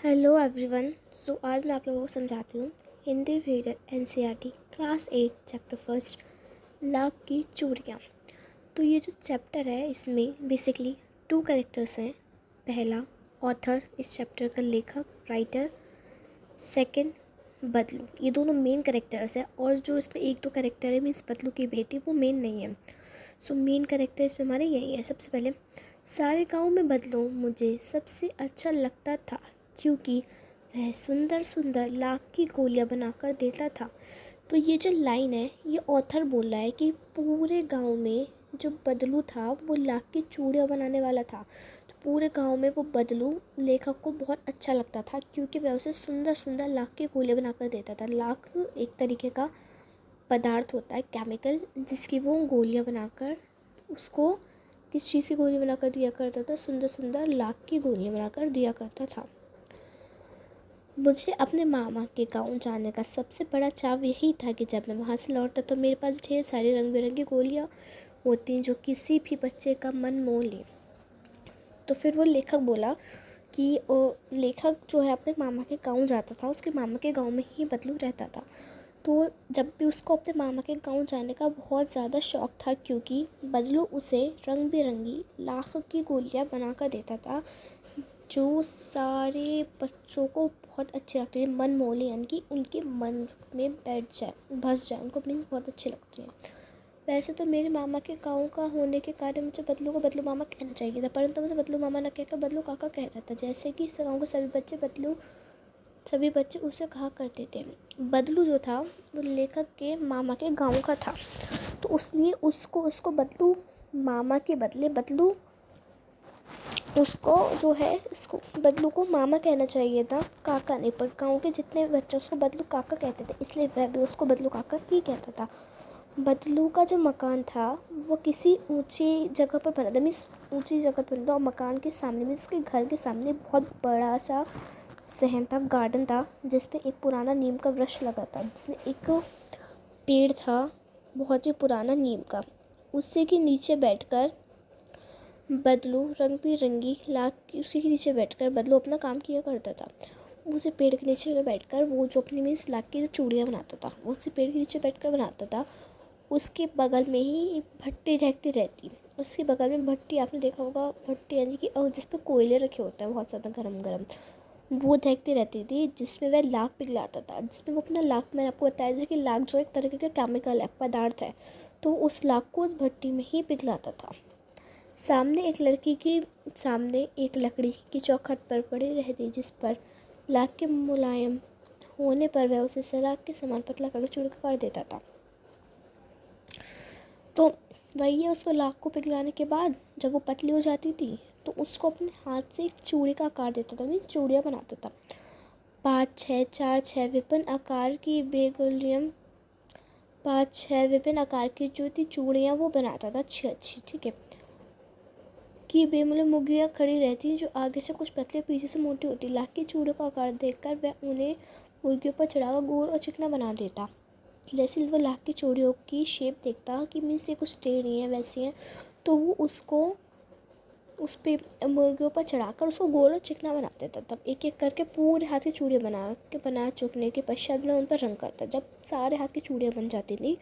Hello everyone. आज मैं आप लोगों को समझाती हूँ Hindi reader NCERT class 8 chapter first lakh की चूड़ियाँ। तो ये जो चैप्टर है इसमें बेसिकली 2 कैरेक्टर्स हैं। पहला ऑथर, इस चैप्टर का लेखक राइटर। सेकंड बदलू। ये दोनों मेन कैरेक्टर्स हैं और जो इसमें 1-2 कैरेक्टर है मीन्स बदलू की बेटी वो मेन नहीं है। सो मेन कैरेक्टर इसमें हमारे यही है। सबसे पहले सारे गाँव में बदलू मुझे सबसे अच्छा लगता था क्योंकि वह सुंदर सुंदर लाख की गोलियां बनाकर देता था। तो ये जो लाइन है ये ऑथर बोल रहा है कि पूरे गांव में जो बदलू था वो लाख की चूड़ियाँ बनाने वाला था। तो पूरे गांव में वो बदलू लेखक को बहुत अच्छा लगता था क्योंकि वह उसे सुंदर सुंदर लाख की गोलियां बनाकर देता था। लाख एक तरीके का पदार्थ होता है, केमिकल, जिसकी वो गोलियां बनाकर उसको किस चीज़ की गोली बनाकर दिया करता था, सुंदर सुंदर लाख की गोलियां बनाकर दिया करता था। मुझे अपने मामा के गाँव जाने का सबसे बड़ा चाव यही था कि जब मैं वहाँ से लौटता तो मेरे पास ढेर सारी रंग बिरंगी गोलियाँ होती जो किसी भी बच्चे का मन मोह ले। तो फिर वो लेखक बोला कि लेखक जो है अपने मामा के गाँव जाता था, उसके मामा के गाँव में ही बदलू रहता था। तो जब भी उसको अपने मामा के गाँव जाने का बहुत ज़्यादा शौक़ था क्योंकि बदलू उसे रंग बिरंगी लाख की गोलियाँ बना कर देता था जो सारे बच्चों को बहुत अच्छे लगते हैं, मन मोह यानी कि उनके मन में बैठ जाए, बस जाए, उनको मीन्स बहुत अच्छे लगते हैं। वैसे तो मेरे मामा के गाँव का होने के कारण मुझे बदलू को बदलू मामा कहना चाहिए था, परंतु मुझे बदलू मामा न कहकर बदलू काका कहता था। जैसे कि इस गाँव के सभी बच्चे उसे कहा करते थे। बदलू जो था वो लेखक के मामा के गाँव का था, तो इसलिए उसको बदलू मामा के बदले बदलू उसको जो है इसको बदलू को मामा कहना चाहिए था, काका नहीं। पर गाँव के जितने भी बच्चे उसको बदलू काका कहते थे, इसलिए वह भी उसको बदलू काका ही कहता था। बदलू का जो मकान था वो किसी ऊंची जगह पर बना था, मीन्स ऊंची जगह पर बना था, और मकान के सामने मीन्स उसके घर के सामने बहुत बड़ा सा सहन था, गार्डन था, जिसमें एक पुराना नीम का वृक्ष लगा था, जिसमें एक पेड़ था बहुत ही पुराना नीम का। उसी के नीचे बैठकर बदलू रंग बिरंगी लाख उसी के नीचे बैठकर बदलू अपना काम किया करता था। उसी पेड़ के नीचे बैठकर वो जो अपनी मीन्स लाख की जो चूड़ियाँ बनाता था उसी पेड़ के नीचे बैठकर बनाता था। उसके बगल में ही भट्टी रहती रहती। उसके बगल में भट्टी, आपने देखा होगा भट्टी यानी कि जिस पर कोयले रखे होते हैं बहुत ज़्यादा गरम गरम, वो देखती रहती थी जिसमें वह लाख पिघलाता था, जिसमें वो अपना लाख, मैंने आपको बताया था कि लाख जो एक तरीके का केमिकल है, पदार्थ है, तो उस लाख को उस भट्टी में ही पिघलाता था। सामने एक लकड़ी की चौखट पर पड़ी रहती जिस पर लाख के मुलायम होने पर वह उसे सलाख के समान पतला कर चूड़ा कर देता था। तो वही है, उसको लाख को पिघलाने के बाद जब वो पतली हो जाती थी तो उसको अपने हाथ से एक चूड़ी का आकार देता था, मीन चूड़ियाँ बनाता था। 5, 6, 4, 6 विभिन्न आकार की बेगुलियम 5-6 विभिन्न आकार की जो थी चूड़ियाँ वो बनाता था, अच्छी, ठीक है, की बेमूल्य मुर्गियाँ खड़ी रहती जो आगे से कुछ पतले पीछे से मोटी होती। लाख की चूड़ों का आकार देखकर वह उन्हें मुर्गियों पर चढ़ाकर गोल और चिकना बना देता। जैसे वो लाख की चूड़ियों की शेप देखता कि मीन्स ये कुछ टेढ़ी हैं वैसी हैं, तो वो उसको उस पर मुर्गियों पर चढ़ाकर उसको गोल और चिकना बना देता। तब एक एक करके पूरे हाथ की चूड़ियाँ बना चुकने के पश्चात वह उन पर रंग करता। जब सारे हाथ की चूड़ियाँ बन जाती थी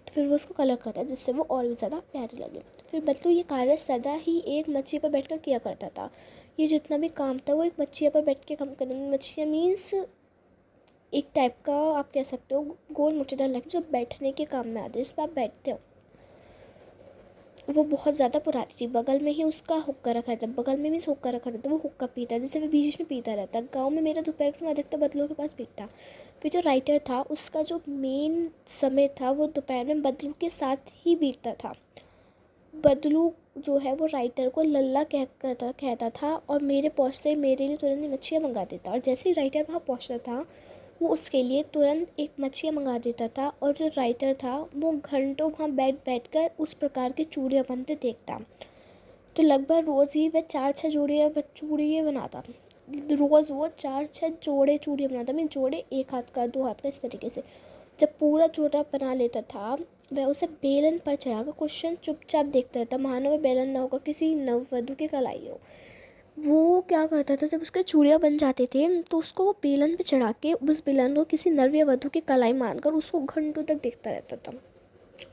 तो फिर वो उसको कलर करता जिससे वो और भी ज़्यादा प्यारी लगे। फिर बदलू ये कार्य सदा ही एक मच्छी पर बैठकर किया करता था। ये जितना भी काम था वो एक मच्छिया पर बैठ के काम करना। मच्छिया मीन्स एक टाइप का आप कह सकते हो गोल मुट्ठीदार लकड़ी जो बैठने के काम में आते हैं, इस पर आप बैठते हो। वो बहुत ज़्यादा पुरानी थी, बगल में ही उसका हुक्का रखा था, बगल में भी हुक्का रखा रहता, वो हुक्का पीता जैसे वो बीच में पीता रहता। गांव में मेरा दोपहर के समय अधिकतर बदलू के पास पीता। फिर जो राइटर था उसका जो मेन समय था वो दोपहर में बदलू के साथ ही बीतता था। बदलू जो है वो राइटर को लल्ला कहता था और मेरे पहुँचते मेरे लिए तुरंत मच्छियाँ मंगा देता। और जैसे ही राइटर वहाँ पहुँचता था वो उसके लिए तुरंत एक मच्छियाँ मंगा देता था। और जो राइटर था वो घंटों वहाँ बैठ कर उस प्रकार की चूड़ियाँ बनते देखता। तो लगभग रोज़ ही वह 4-6 चूड़ियाँ बनाता। रोज़ वो 4-6 जोड़े चूड़ियाँ बनाता, मीन जोड़े, एक हाथ का 2 हाथ का, इस तरीके से। जब पूरा जोड़ा बना लेता था वह उसे बेलन पर चढ़ाकर क्वेश्चन चुपचाप देखता रहता, मानो वह बेलन न होकर किसी नववधु की कलाई हो। वो क्या करता था, जब उसके चूड़ियाँ बन जाते थे तो उसको वो बेलन पे चढ़ा के उस बेलन को किसी नर या वधू की कलाई मानकर उसको घंटों तक देखता रहता था।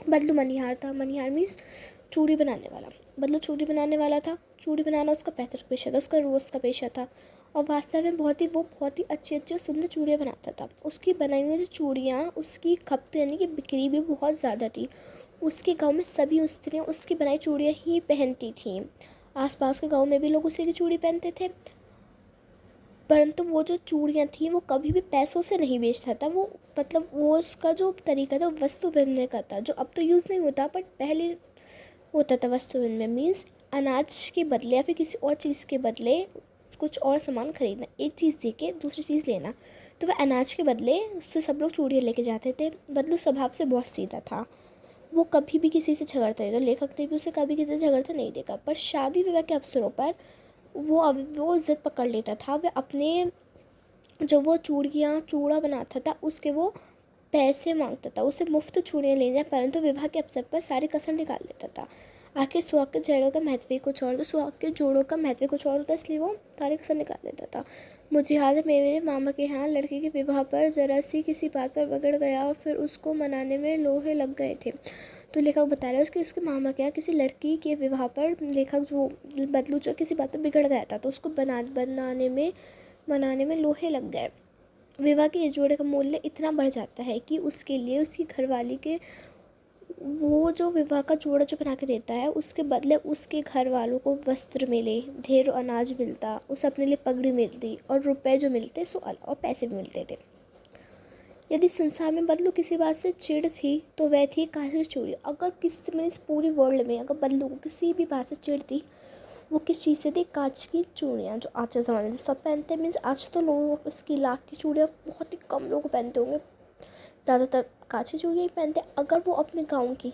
बदलू मनिहार था। मनिहार मीन्स चूड़ी बनाने वाला। बदलू चूड़ी बनाने वाला था। चूड़ी बनाना उसका पैतृक पेशा था, उसका रोज़ का पेशा था। और वास्तव में बहुत ही अच्छी अच्छी सुंदर चूड़ियाँ बनाता था। उसकी बनाई हुई जो चूड़ियाँ, उसकी खपत यानी कि बिक्री भी बहुत ज़्यादा थी। उसके गांव में सभी स्त्रियाँ उसकी बनाई चूड़ियाँ ही पहनती थीं। आसपास के गांव में भी लोग उसी की चूड़ी पहनते थे। परंतु वो जो चूड़ियाँ थी वो कभी भी पैसों से नहीं बेचता था। वो मतलब वो उसका जो तरीका था वो वस्तु विनिमय का था, जो अब तो यूज़ नहीं होता, बट पहले होता था। वस्तु विनिमय मीन्स अनाज के बदले या फिर किसी और चीज़ के बदले कुछ और सामान खरीदना, एक चीज़ दे के दूसरी चीज़ लेना। तो वह अनाज के बदले उससे सब लोग चूड़ियाँ लेके जाते थे। बदलू स्वभाव से बहुत सीधा था। वो कभी भी किसी से झगड़ता नहीं था। लेखक ने भी उसे कभी किसी से झगड़ता नहीं देखा। पर शादी विवाह के अवसरों पर वो ज़िद पकड़ लेता था। वह अपने जो वो चूड़ा बनाता था उसके वो पैसे मांगता था। उसे मुफ्त चूड़ियाँ ले जाए, परंतु विवाह के अवसर पर सारी कसर निकाल लेता था। आखिर सुहाग के जोड़ों का महत्व ही कुछ और, तो सुहाग के जोड़ों का महत्व कुछ और होता, इसलिए वो सारी कसर निकाल लेता था। मुझे याद है मेरे मामा के यहाँ लड़की के विवाह पर ज़रा सी किसी बात पर बिगड़ गया और फिर उसको मनाने में लोहे लग गए थे। तो लेखक बता रहा है उसके उसके मामा के यहाँ किसी लड़की के विवाह पर लेखक जो बदलू जो किसी बात पर बिगड़ गया था, तो उसको मनाने में लोहे लग गए। विवाह के इस जोड़े का मूल्य इतना बढ़ जाता है कि उसके लिए उसकी घरवाली के वो जो विवाह का जोड़ा जो बना के देता है उसके बदले उसके घर वालों को वस्त्र मिले, ढेर अनाज मिलता, उसे अपने लिए पगड़ी मिलती और रुपए जो मिलते सो और पैसे भी मिलते थे। यदि संसार में बदलू किसी बात से चिढ़ थी तो वह थी कांच की चूड़ी। अगर किसी में इस पूरी वर्ल्ड में अगर बदलू को किसी भी बात से चिढ़ थी, वो किस चीज़ से थी? कांच की चूड़ियाँ, जो आज के ज़माने में सब पहनते हैं। मीन्स आज तो लोग इसकी लाख की चूड़ियाँ बहुत ही कम लोग पहनते होंगे, ज़्यादातर कांच की चूड़ियाँ ही पहनते हैं। अगर वो अपने गाँव की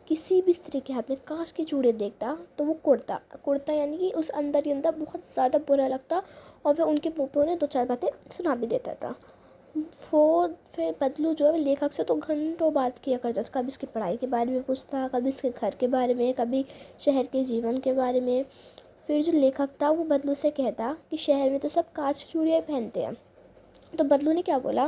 किसी भी स्त्री के हाथ में कांच की चूड़ियाँ देखता तो वो कुर्ता कुर्ता यानी कि उस अंदर ही अंदर बहुत ज़्यादा बुरा लगता, और वह उनके मुँह पे उन्हें दो चार बातें सुना भी देता था। वो फिर बदलू जो है लेखक से तो घंटों बात किया करता था। कभी उसकी पढ़ाई के बारे में पूछता, कभी उसके घर के बारे में, कभी शहर के जीवन के बारे में। फिर जो लेखक था वो बदलू से कहता कि शहर में तो सब कांच की चूड़ियाँ पहनते हैं। तो बदलू ने क्या बोला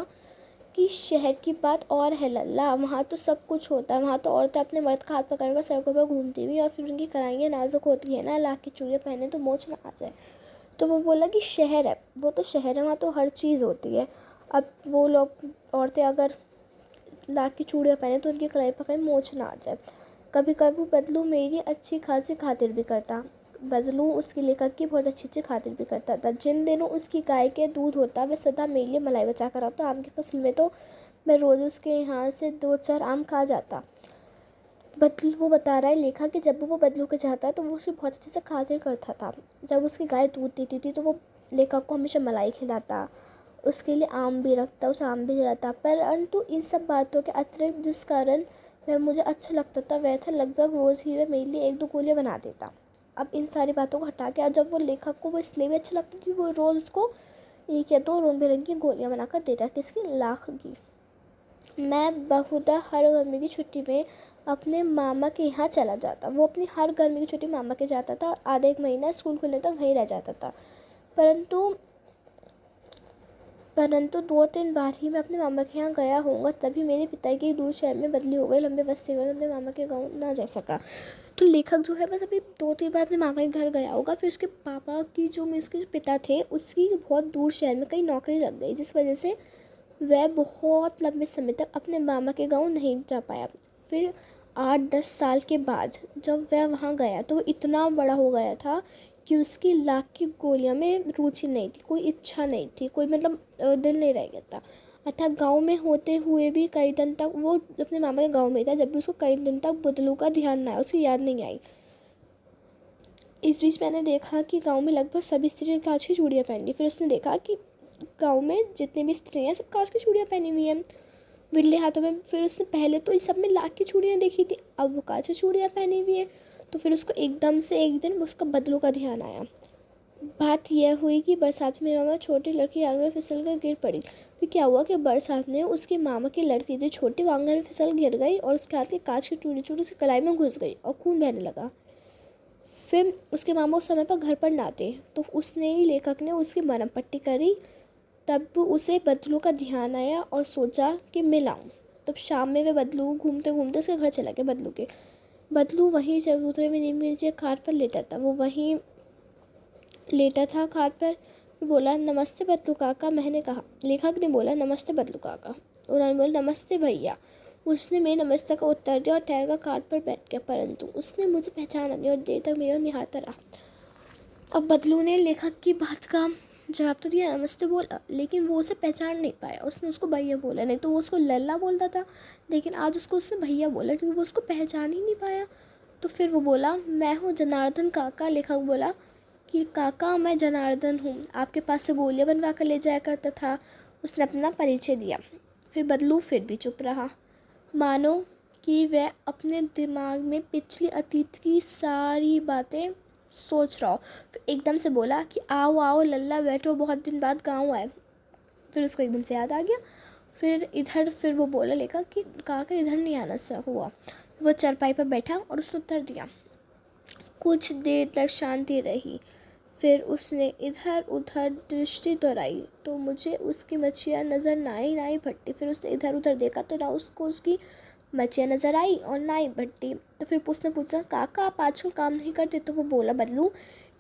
कि शहर की बात और है लल्ला, वहाँ तो सब कुछ होता है। वहाँ तो औरतें अपने मर्द का हाथ पकड़कर सड़कों पर घूमती हुई और फिर उनकी कलाइयाँ नाजुक होती है ना, लाख की चूड़ियाँ पहने तो मोच ना आ जाए। तो वो बोला कि शहर है, वो तो शहर है, वहाँ तो हर चीज़ होती है। अब वो लोग औरतें अगर लाख की चूड़ियाँ पहने तो उनकी कलाई पकड़ मोच ना आ जाए। कभी कभी बदलू मेरी अच्छी खासी खातिर भी करता। बदलू उसकी लेखक की बहुत अच्छी अच्छी खातिर भी करता था। जिन दिनों उसकी गाय के दूध होता वह सदा मेरे लिए मलाई बचा कर आता। आम की फसल में तो मैं रोज़ उसके यहाँ से दो चार आम खा जाता। बदलू वो बता रहा है लेखा कि जब वो बदलू के चाहता तो वो उसकी बहुत अच्छे से खातिर करता था। जब उसकी गाय दूध देती थी तो वो लेखक को हमेशा मलाई खिलाता, उसके लिए आम भी रखता, उसे आम भी खिलाता। परंतु इन सब बातों के अतिरिक्त जिस कारण वह मुझे अच्छा लगता था वह था लगभग रोज़ ही वह मेरे लिए एक दो गोलियाँ बना देता। अब इन सारी बातों को हटा के आज जब वो लेखक को वो इसलिए भी अच्छा लगता कि वो रोज़ उसको एक या दो रंग बिरंगी गोलियाँ बनाकर देता, किसकी? लाख की। मैं बहुधा हर गर्मी की छुट्टी में अपने मामा के यहाँ चला जाता। वो अपनी हर गर्मी की छुट्टी मामा के जाता था और आधा एक महीना स्कूल खुलने तक वहीं रह जाता था। परंतु परंतु 2-3 बार ही मैं अपने मामा के यहाँ गया होऊंगा, तभी मेरे पिता की दूर शहर में बदली हो गई। लंबे बस्ते में अपने मामा के गाँव ना जा सका। तो लेखक जो है बस अभी 2-3 बार अपने मामा के घर गया होगा। फिर उसके पापा की जो उसके जो पिता थे उसकी बहुत दूर शहर में कहीं नौकरी लग गई, जिस वजह से वह बहुत लंबे समय तक अपने मामा के गाँव नहीं जा पाया। फिर 8-10 साल के बाद जब वह वहाँ गया तो वो इतना बड़ा हो गया था कि उसकी लाख की गोलियाँ में रुचि नहीं थी, कोई इच्छा नहीं थी, कोई मतलब दिल नहीं रह गया था। अतः गांव में होते हुए भी कई दिन तक वो अपने मामा के गांव में था, जब भी उसको कई दिन तक बदलू का ध्यान ना आया, उसकी याद नहीं आई। इस बीच मैंने देखा कि गांव में लगभग सभी स्त्रियाँ कांच की चूड़ियाँ पहनी। फिर उसने देखा कि गांव में जितनी भी स्त्रियाँ हैं सब कांच की चूड़ियाँ पहनी हुई हैं बिरले हाथों में। फिर उसने पहले तो इस सब में लाख की चूड़ियाँ देखी थी, अब वो कांच की चूड़ियाँ पहनी हुई है। तो फिर उसको एकदम से एक दिन उसका बदलू का ध्यान आया। बात यह हुई कि बरसात में मामा छोटी लड़की आंगन में फिसल कर गिर पड़ी। फिर क्या हुआ कि बरसात में उसके मामा की लड़की थी छोटी, वो आंगन में फिसल गिर गई और उसके हाथ की कांच की चूड़ी उसकी कलाई में घुस गई और खून बहने लगा। फिर उसके मामा उस समय पर घर पर ना थे, तो उसने ही लेखक ने उसकी मरहम पट्टी करी। तब उसे बदलू का ध्यान आया और सोचा कि मैं लाऊं। तब शाम में वे बदलू घूमते घूमते उसके घर चला गया। बदलू वहीं चबूतरे में नीचे खाट पर लेटा था। वो वहीं लेटा था खाट पर। बोला, नमस्ते बदलू काका, मैंने कहा। लेखक ने बोला, नमस्ते बदलू काका। उन्होंने बोला, नमस्ते भैया। उसने मेरे नमस्ते का उत्तर दिया और ठहर कर खाट पर बैठ गया, परंतु उसने मुझे पहचाना नहीं और देर तक मेरा निहारता रहा। अब बदलू ने लेखक की बात का जवाब तो दिया, नमस्ते बोला, लेकिन वो उसे पहचान नहीं पाया। उसने उसको भैया बोला, नहीं तो वो उसको लल्ला बोलता था, लेकिन आज उसको उसने भैया बोला क्योंकि वो उसको पहचान ही नहीं पाया। तो फिर वो बोला, मैं हूँ जनार्दन काका। लेखक बोला कि काका, मैं जनार्दन हूँ, आपके पास से गोलियाँ बनवा कर ले जाया करता था। उसने अपना परिचय दिया। फिर बदलू फिर भी चुप रहा, मानो कि वह अपने दिमाग में पिछली अतीत की सारी बातें सोच रहा हो। फिर एकदम से बोला कि आओ आओ लल्ला, बैठो, बहुत दिन बाद गाँव आए। फिर उसको एकदम से याद आ गया। फिर वो बोला लेखक कि काका इधर नहीं आना हुआ। वो चारपाई पर बैठा और उसने उत्तर दिया। कुछ देर तक शांति रही। फिर उसने इधर उधर दृष्टि दोहराई तो मुझे उसकी मछलियाँ नज़र ना ही भट्टी। फिर उसने इधर उधर देखा तो ना उसको उसकी मछलियाँ नज़र आई और ना ही भट्टी। तो फिर उसने पूछा, काका आप आजकल काम नहीं करते? तो वो बोला बदलू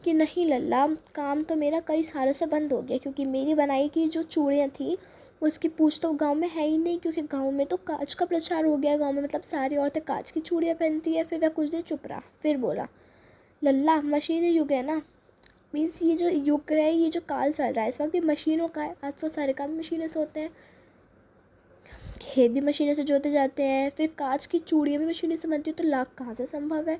कि नहीं लल्ला, काम तो मेरा कई सालों से बंद हो गया, क्योंकि मेरी बनाई की जो चूड़ियाँ थी उसकी पूछ तो गांव में है ही नहीं, क्योंकि गांव में तो कांच का प्रचार हो गया। गांव में मतलब सारी औरतें कांच की चूड़ियाँ पहनती है। फिर वह कुछ देर चुप रहा, फिर बोला, लल्ला मशीनी युग है ना, मीन्स ये जो युग है, ये जो काल चल रहा है इस वक्त, ये मशीनों का है। आज तो सारे काम मशीनों से होते हैं, खेत भी मशीनों से जोते जाते हैं, फिर कांच की चूड़ियाँ भी मशीनों से बनती है, तो लाख कहाँ से संभव है।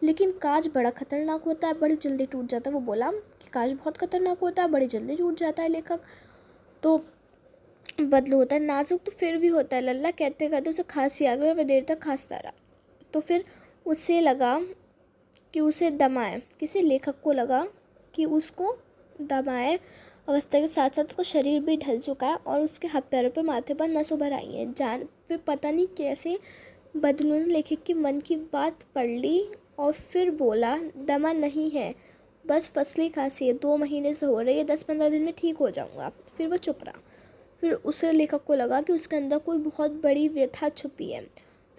लेकिन कांच बड़ा खतरनाक होता है, बड़ी जल्दी टूट जाता है। वो बोला कि कांच बहुत खतरनाक होता है, बड़ी जल्दी टूट जाता है। लेखक तो बदलू होता है नाजुक तो फिर भी होता है लल्ला, कहते कहते उसे खांसी आ गई और वह देर तक खांसता रहा। तो फिर उसे लगा कि उसे दमाए, किसी लेखक को लगा कि उसको दमाए अवस्था के साथ साथ उसका शरीर भी ढल चुका है और उसके हाथ पैरों पर माथे पर नस उभर आई है। जान फिर पता नहीं कैसे बदलू ने लेखक की मन की बात पढ़ ली और फिर बोला, दमा नहीं है, बस फसली खांसी है, 2 महीने से हो रही है, 10-15 दिन में ठीक हो जाऊंगा। फिर वो चुप रहा। फिर उसे लेखक को लगा कि उसके अंदर कोई बहुत बड़ी व्यथा छुपी है।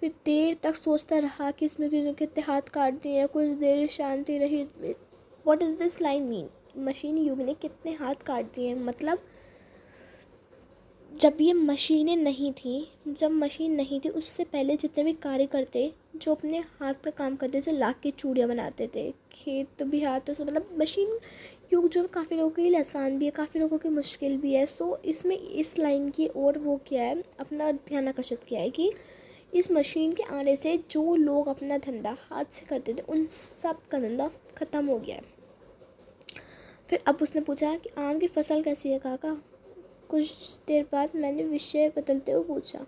फिर देर तक सोचता रहा कि इसमें कितने हाथ काट दिए हैं। कुछ देर शांति रही। What is this line mean? मशीनी युग ने कितने हाथ काट दिए? मतलब जब ये मशीनें नहीं थी, जब मशीन नहीं थी, उससे पहले जितने भी कार्य करते जो अपने हाथ का काम करते, जैसे लाख की चूड़ियाँ बनाते थे, खेत भी हाथों से, मतलब मशीन युग जो काफ़ी लोगों के लिए आसान भी है, काफ़ी लोगों की मुश्किल भी है। सो इसमें इस लाइन की ओर वो किया है, अपना ध्यान आकर्षित किया है कि इस मशीन के आने से जो लोग अपना धंधा हाथ से करते थे उन सब का धंधा ख़त्म हो गया है। फिर अब उसने पूछा कि आम की फसल कैसी है काका? कुछ देर बाद मैंने विषय बदलते हुए पूछा।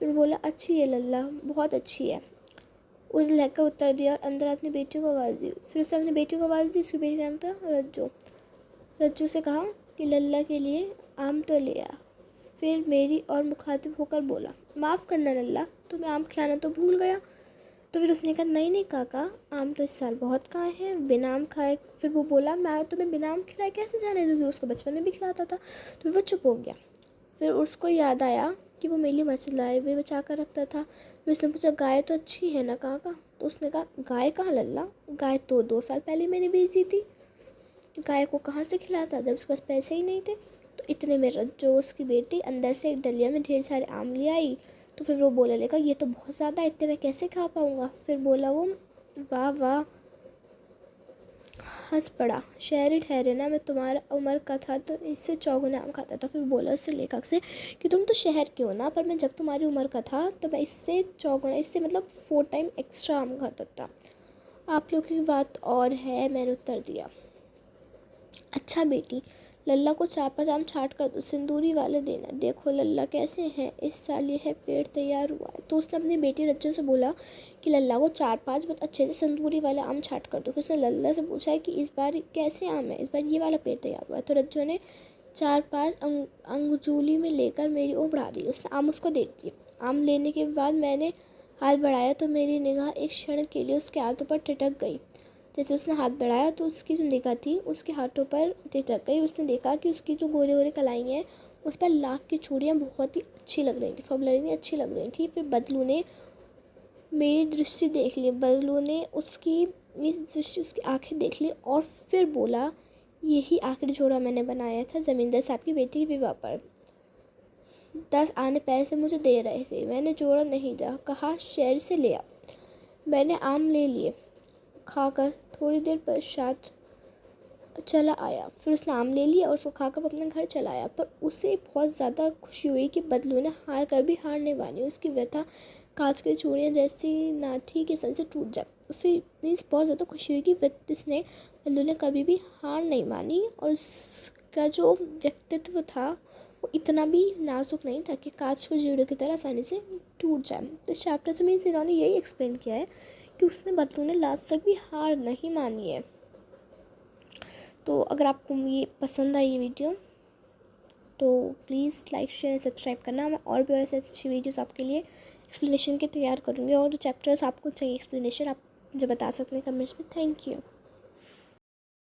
फिर बोला, अच्छी है लल्ला, बहुत अच्छी है। उस लेकर उत्तर दिया और अंदर अपनी बेटी को आवाज़ दी। फिर उसने अपनी बेटी को आवाज़ दी। उसकी बेटी का नाम था रज्जू। रज्जू से कहा कि लल्ला के लिए आम तो ले आ। फिर मेरी और मुखातिब होकर बोला, माफ़ करना लल्ला, तुम्हें आम खिलाना तो भूल गया। तो फिर उसने कहा, नहीं नहीं काका, आम तो इस साल बहुत खाए हैं, बिना आम खाए। फिर वो बोला, मैं तुम्हें बिना आम खिलाए कैसे जाने दूँगी, उसको बचपन में भी खिलाता था। तो वो चुप हो गया। फिर उसको याद आया कि वो मेली मछली भी बचा कर रखता था। फिर उसने पूछा, गाय तो अच्छी है ना काका? तो उसने कहा, गाय कहाँ लल्ला, गाय तो 2 साल पहले मैंने बेच दी थी। गाय को कहाँ से खिलाता जब उसके पास पैसे ही नहीं थे। तो इतने में रज्जो, उसकी बेटी, अंदर से एक डलिया में ढेर सारे आम ले आई। तो फिर वो बोला, लेगा ये तो बहुत ज़्यादा, इतने में कैसे खा पाऊँगा? फिर बोला वो, वाह वाह, हंस पड़ा, शहरी ठहरे ना, मैं तुम्हारा उम्र का था तो इससे चौगुना आम खाता था। फिर बोला उससे लेखक से कि तुम तो शहर के हो ना, पर मैं जब तुम्हारी उम्र का था तो मैं इससे चौगुना, इससे मतलब 4 टाइम एक्स्ट्रा आम खाता था। आप लोग की बात और है, मैंने उत्तर दिया। अच्छा बेटी, लल्ला को 4-5 आम छाट कर दो, सिंदूरी वाले देना। देखो लल्ला कैसे हैं, इस साल यह पेड़ तैयार हुआ है। तो उसने अपनी बेटी रज्जू से बोला कि लल्ला को 4-5 बहुत अच्छे से सिंदूरी वाले आम छाट कर दो। फिर उसने लल्ला से पूछा कि इस बार कैसे आम है, इस बार ये वाला पेड़ तैयार हुआ है। तो रज्जू ने 4-5 अंगजूली में लेकर मेरी ओर बढ़ा दी। उसने आम उसको दे दिए। आम लेने के बाद मैंने हाथ बढ़ाया तो मेरी निगाह एक क्षण के लिए उसके हाथों पर टिटक गई। जैसे उसने हाथ बढ़ाया तो उसकी जो निगाह थी उसके हाथों पर टिक गई। उसने देखा कि उसकी जो गोरे गोरे कलाई हैं उस पर लाख की चूड़ियाँ बहुत ही अच्छी लग रही थी, फब लग रही थी, अच्छी लग रही थी। फिर बदलू ने मेरी दृष्टि देख ली, बदलू ने उसकी मेरी दृष्टि, उसकी आंखें देख ली और फिर बोला, यही आखिरी जोड़ा मैंने बनाया था ज़मींदार साहब की बेटी की विवाह पर। 10 आने पैसे मुझे दे रहे थे, मैंने जोड़ा नहीं दिया, कहा शहर से ले आ। मैंने आम ले लिए, खाकर थोड़ी देर पश्चात चला आया। फिर उसने आम ले लिया और उसको खाकर अपने घर चला आया। पर उसे बहुत ज़्यादा खुशी हुई कि बदलू ने हार कर भी हार नहीं मानी। उसकी व्यथा कांच की चूड़ियाँ जैसी नाठी के सन से टूट जाए। उसे इतनी बहुत ज़्यादा खुशी हुई कि बदलू ने कभी भी हार नहीं मानी और उसका जो व्यक्तित्व था वो इतना भी नाजुक नहीं था कि कांच को जीरो की तरह आसानी से टूट जाए। इस चैप्टर से मीन्स इन्होंने यही एक्सप्लेन किया है कि उसने बदलू ने लास्ट तक भी हार नहीं मानी है। तो अगर आपको ये पसंद आई ये वीडियो तो प्लीज़ लाइक शेयर सब्सक्राइब करना। मैं और भी ऐसे अच्छी वीडियोस आपके लिए एक्सप्लेनेशन के तैयार करूँगी और जो चैप्टर्स आपको चाहिए एक्सप्लेनेशन आप मुझे बता सकते हैं कमेंट्स में। Thank you.